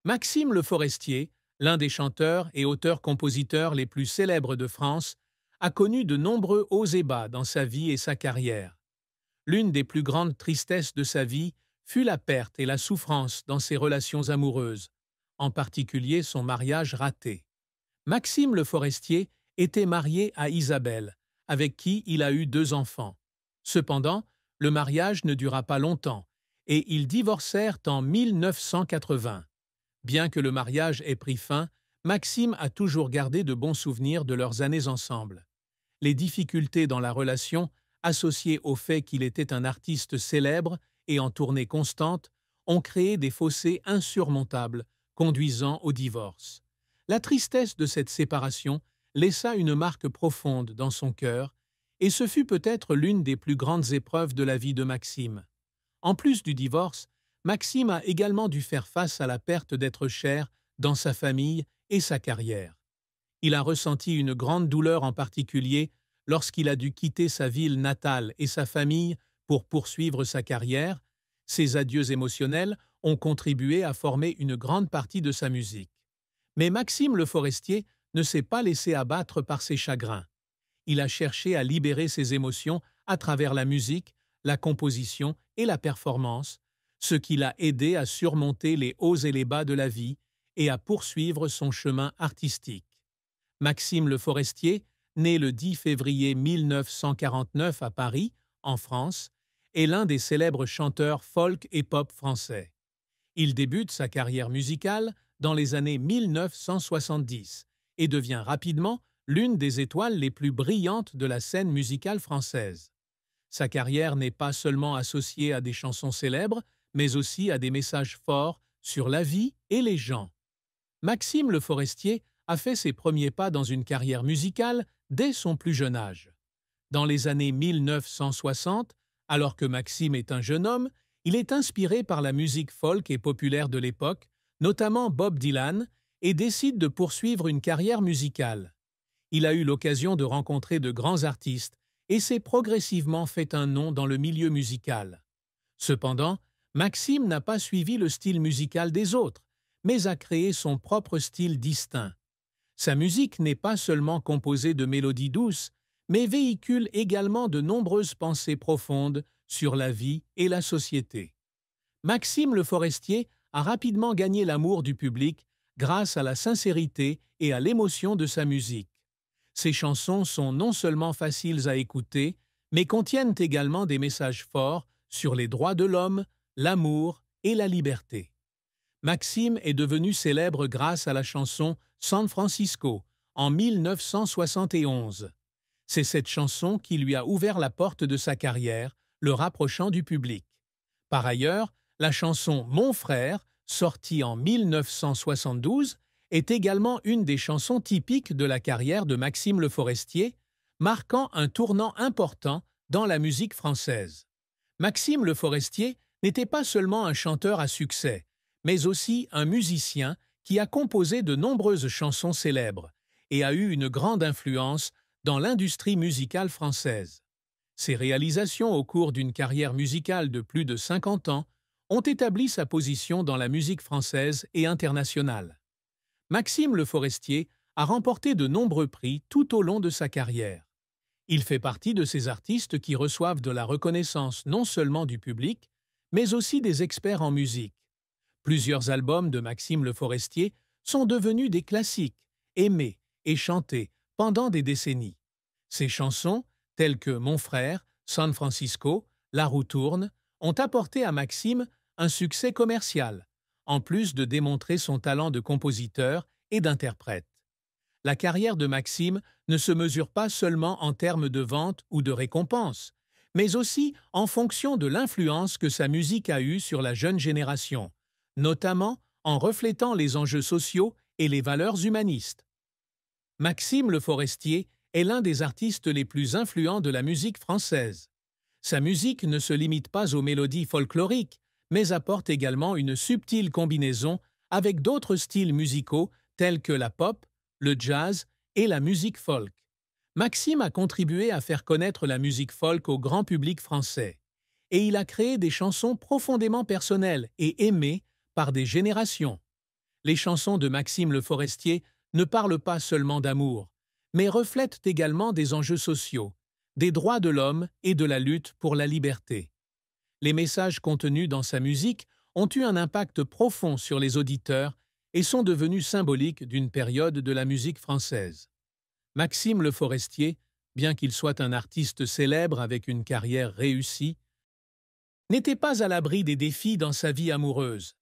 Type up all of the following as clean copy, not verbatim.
Maxime Le Forestier, l'un des chanteurs et auteurs-compositeurs les plus célèbres de France, a connu de nombreux hauts et bas dans sa vie et sa carrière. L'une des plus grandes tristesses de sa vie fut la perte et la souffrance dans ses relations amoureuses, en particulier son mariage raté. Maxime Le Forestier était marié à Isabelle, avec qui il a eu 2 enfants. Cependant, le mariage ne dura pas longtemps, et ils divorcèrent en 1980. Bien que le mariage ait pris fin, Maxime a toujours gardé de bons souvenirs de leurs années ensemble. Les difficultés dans la relation, associées au fait qu'il était un artiste célèbre et en tournée constante, ont créé des fossés insurmontables, conduisant au divorce. La tristesse de cette séparation laissa une marque profonde dans son cœur, et ce fut peut-être l'une des plus grandes épreuves de la vie de Maxime. En plus du divorce, Maxime a également dû faire face à la perte d'êtres chers dans sa famille et sa carrière. Il a ressenti une grande douleur en particulier lorsqu'il a dû quitter sa ville natale et sa famille pour poursuivre sa carrière. Ces adieux émotionnels ont contribué à former une grande partie de sa musique. Mais Maxime Le Forestier ne s'est pas laissé abattre par ses chagrins. Il a cherché à libérer ses émotions à travers la musique, la composition et la performance, ce qui l'a aidé à surmonter les hauts et les bas de la vie et à poursuivre son chemin artistique. Maxime Le Forestier, né le 10 février 1949 à Paris, en France, est l'un des célèbres chanteurs folk et pop français. Il débute sa carrière musicale dans les années 1970 et devient rapidement l'une des étoiles les plus brillantes de la scène musicale française. Sa carrière n'est pas seulement associée à des chansons célèbres, mais aussi à des messages forts sur la vie et les gens. Maxime Le Forestier a fait ses premiers pas dans une carrière musicale dès son plus jeune âge. Dans les années 1960, alors que Maxime est un jeune homme, il est inspiré par la musique folk et populaire de l'époque, notamment Bob Dylan, et décide de poursuivre une carrière musicale. Il a eu l'occasion de rencontrer de grands artistes et s'est progressivement fait un nom dans le milieu musical. Cependant, Maxime n'a pas suivi le style musical des autres, mais a créé son propre style distinct. Sa musique n'est pas seulement composée de mélodies douces, mais véhicule également de nombreuses pensées profondes sur la vie et la société. Maxime Le Forestier a rapidement gagné l'amour du public grâce à la sincérité et à l'émotion de sa musique. Ses chansons sont non seulement faciles à écouter, mais contiennent également des messages forts sur les droits de l'homme, l'amour et la liberté. Maxime est devenu célèbre grâce à la chanson San Francisco en 1971. C'est cette chanson qui lui a ouvert la porte de sa carrière, le rapprochant du public. Par ailleurs, la chanson Mon frère, sortie en 1972, est également une des chansons typiques de la carrière de Maxime Le Forestier, marquant un tournant important dans la musique française. Maxime Le Forestier n'était pas seulement un chanteur à succès, mais aussi un musicien qui a composé de nombreuses chansons célèbres et a eu une grande influence dans l'industrie musicale française. Ses réalisations au cours d'une carrière musicale de plus de 50 ans ont établi sa position dans la musique française et internationale. Maxime Le Forestier a remporté de nombreux prix tout au long de sa carrière. Il fait partie de ces artistes qui reçoivent de la reconnaissance non seulement du public, mais aussi des experts en musique. Plusieurs albums de Maxime Le Forestier sont devenus des classiques, aimés et chantés pendant des décennies. Ses chansons, telles que Mon frère, San Francisco, La roue tourne, ont apporté à Maxime un succès commercial, en plus de démontrer son talent de compositeur et d'interprète. La carrière de Maxime ne se mesure pas seulement en termes de vente ou de récompenses, mais aussi en fonction de l'influence que sa musique a eue sur la jeune génération, notamment en reflétant les enjeux sociaux et les valeurs humanistes. Maxime Le Forestier est l'un des artistes les plus influents de la musique française. Sa musique ne se limite pas aux mélodies folkloriques, mais apporte également une subtile combinaison avec d'autres styles musicaux tels que la pop, le jazz et la musique folk. Maxime a contribué à faire connaître la musique folk au grand public français, et il a créé des chansons profondément personnelles et aimées par des générations. Les chansons de Maxime Le Forestier ne parlent pas seulement d'amour, mais reflètent également des enjeux sociaux, des droits de l'homme et de la lutte pour la liberté. Les messages contenus dans sa musique ont eu un impact profond sur les auditeurs et sont devenus symboliques d'une période de la musique française. Maxime Le Forestier, bien qu'il soit un artiste célèbre avec une carrière réussie, n'était pas à l'abri des défis dans sa vie amoureuse.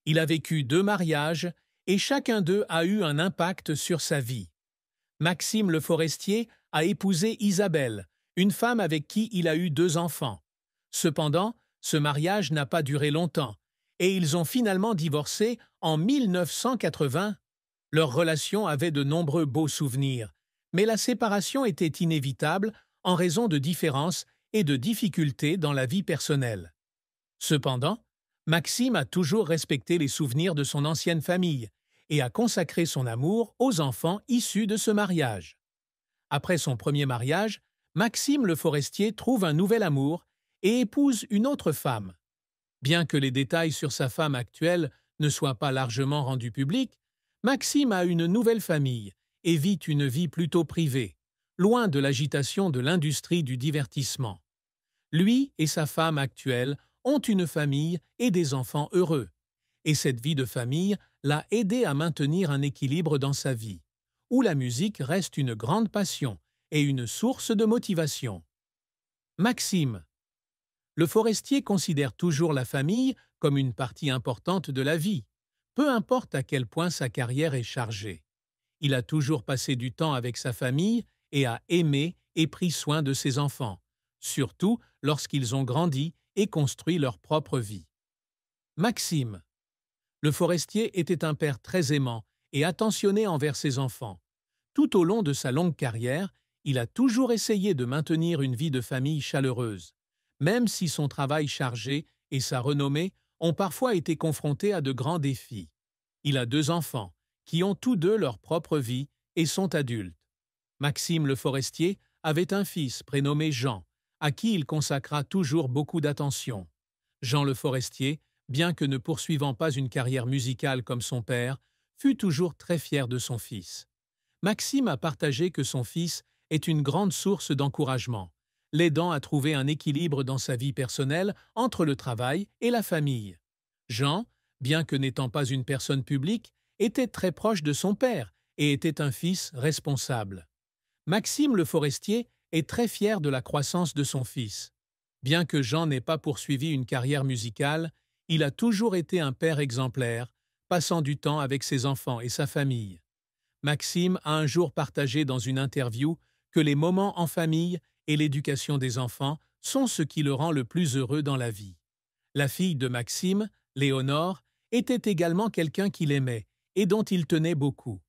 Il a vécu 2 mariages et chacun d'eux a eu un impact sur sa vie. Maxime Le Forestier a épousé Isabelle, une femme avec qui il a eu 2 enfants. Cependant, ce mariage n'a pas duré longtemps et ils ont finalement divorcé en 1980. Leur relation avait de nombreux beaux souvenirs, mais la séparation était inévitable en raison de différences et de difficultés dans la vie personnelle. Cependant, Maxime a toujours respecté les souvenirs de son ancienne famille et a consacré son amour aux enfants issus de ce mariage. Après son premier mariage, Maxime Le Forestier trouve un nouvel amour et épouse une autre femme. Bien que les détails sur sa femme actuelle ne soient pas largement rendus publics, Maxime a une nouvelle famille et vit une vie plutôt privée, loin de l'agitation de l'industrie du divertissement. Lui et sa femme actuelle ont une famille et des enfants heureux, et cette vie de famille l'a aidé à maintenir un équilibre dans sa vie, où la musique reste une grande passion et une source de motivation. Maxime Le Forestier considère toujours la famille comme une partie importante de la vie, peu importe à quel point sa carrière est chargée. Il a toujours passé du temps avec sa famille et a aimé et pris soin de ses enfants, surtout lorsqu'ils ont grandi et construit leur propre vie. Maxime Le Forestier était un père très aimant et attentionné envers ses enfants. Tout au long de sa longue carrière, il a toujours essayé de maintenir une vie de famille chaleureuse, même si son travail chargé et sa renommée ont parfois été confrontés à de grands défis. Il a 2 enfants, qui ont tous deux leur propre vie et sont adultes. Maxime Le Forestier avait un fils prénommé Jean, à qui il consacra toujours beaucoup d'attention. Jean Le Forestier, bien que ne poursuivant pas une carrière musicale comme son père, fut toujours très fier de son fils. Maxime a partagé que son fils est une grande source d'encouragement, l'aidant à trouver un équilibre dans sa vie personnelle entre le travail et la famille. Jean, bien que n'étant pas une personne publique, était très proche de son père et était un fils responsable. Maxime Le Forestier est très fier de la croissance de son fils. Bien que Jean n'ait pas poursuivi une carrière musicale, il a toujours été un père exemplaire, passant du temps avec ses enfants et sa famille. Maxime a un jour partagé dans une interview que les moments en famille et l'éducation des enfants sont ce qui le rend le plus heureux dans la vie. La fille de Maxime, Léonore, était également quelqu'un qu'il aimait et dont il tenait beaucoup.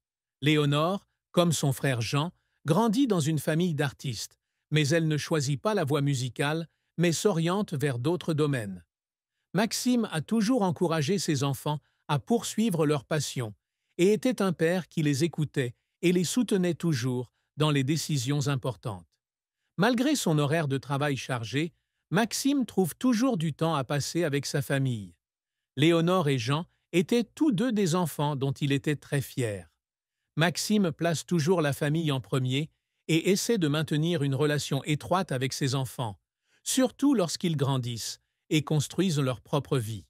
Léonore, comme son frère Jean, grandit dans une famille d'artistes, mais elle ne choisit pas la voie musicale, mais s'oriente vers d'autres domaines. Maxime a toujours encouragé ses enfants à poursuivre leur passion et était un père qui les écoutait et les soutenait toujours dans les décisions importantes. Malgré son horaire de travail chargé, Maxime trouve toujours du temps à passer avec sa famille. Léonore et Jean étaient tous deux des enfants dont il était très fier. Maxime place toujours la famille en premier et essaie de maintenir une relation étroite avec ses enfants, surtout lorsqu'ils grandissent et construisent leur propre vie.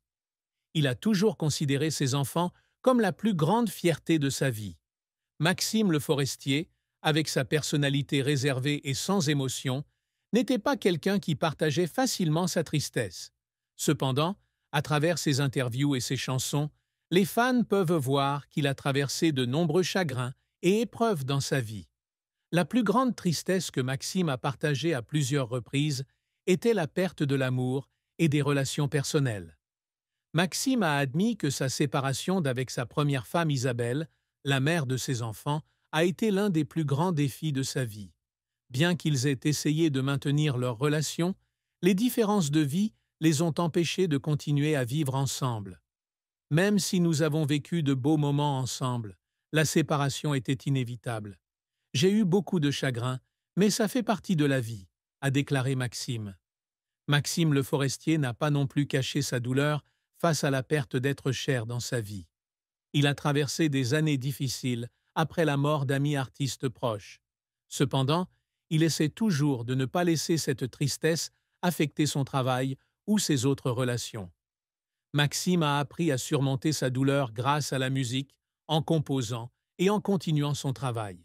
Il a toujours considéré ses enfants comme la plus grande fierté de sa vie. Maxime Le Forestier, avec sa personnalité réservée et sans émotion, n'était pas quelqu'un qui partageait facilement sa tristesse. Cependant, à travers ses interviews et ses chansons, les fans peuvent voir qu'il a traversé de nombreux chagrins et épreuves dans sa vie. La plus grande tristesse que Maxime a partagée à plusieurs reprises était la perte de l'amour et des relations personnelles. Maxime a admis que sa séparation d'avec sa première femme Isabelle, la mère de ses enfants, a été l'un des plus grands défis de sa vie. Bien qu'ils aient essayé de maintenir leur relation, les différences de vie les ont empêchés de continuer à vivre ensemble. Même si nous avons vécu de beaux moments ensemble, la séparation était inévitable. J'ai eu beaucoup de chagrin, mais ça fait partie de la vie, a déclaré Maxime. Maxime Le Forestier n'a pas non plus caché sa douleur face à la perte d'êtres chers dans sa vie. Il a traversé des années difficiles après la mort d'amis artistes proches. Cependant, il essaie toujours de ne pas laisser cette tristesse affecter son travail ou ses autres relations. Maxime a appris à surmonter sa douleur grâce à la musique, en composant et en continuant son travail.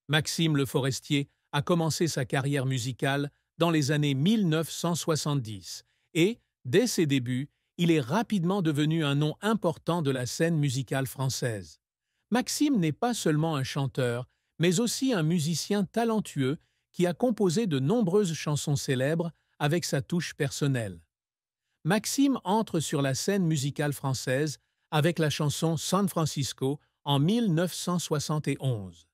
Maxime Le Forestier a commencé sa carrière musicale dans les années 1970 et, dès ses débuts, il est rapidement devenu un nom important de la scène musicale française. Maxime n'est pas seulement un chanteur, mais aussi un musicien talentueux qui a composé de nombreuses chansons célèbres avec sa touche personnelle. Maxime entre sur la scène musicale française avec la chanson San Francisco en 1971.